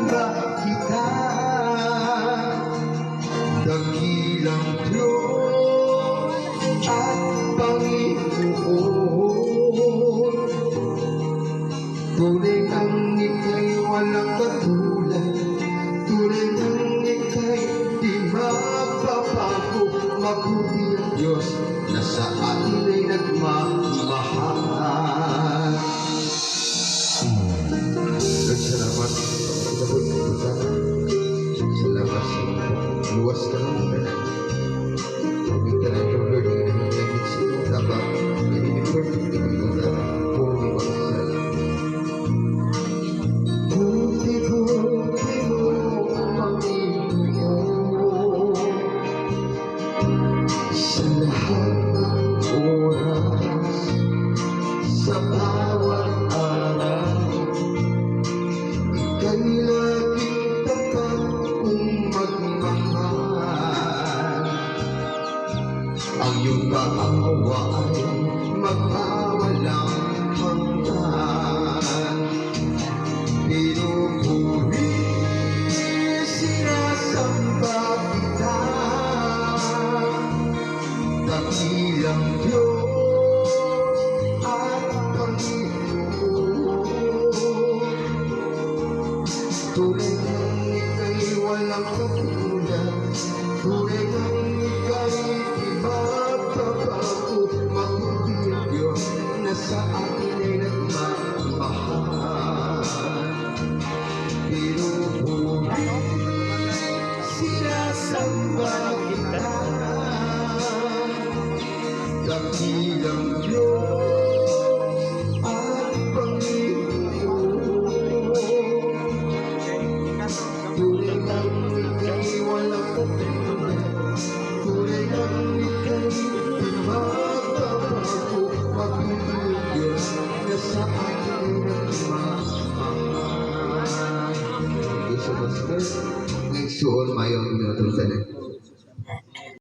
sinasamba kita, dakilang Diyos at Panginoon. Tunay ang ika'y walang katulad, tunay ang ika'y di magbabago. Mabuti ang Diyos na sa atin ay nagmamahal. Salamat sa pagkakutan sa labas ng luwas ka ng mga pagkakutan ka ng Lord na hinahingit sa iyo dapat hindi perfect na pagkakutan kung may makasal. Buti-buti mo ang Panginoon sa lahat ng oras, sa bawat araw. Ika'y laging tapat kung magmahal. Ang iyong maawa ay magpawalang hanggan. Pinupuri, sinasamba kita, dakilang Diyos at Panginoon. Tunay ang ika'y walang katulad, tunay ang ika'y di magbabago. Mabuti ang Diyos na sa atin ay nagmamahal. Pinupuri, sinasamba kita, dakilang Diyos at Panginoon. Tunay ang ika'y walang katulad, tunay ang ika'y di magbabago. Mabuti ang Diyos na sa atin ay nagmamahal. Yesus Kristus, ngayong mayo ang minutong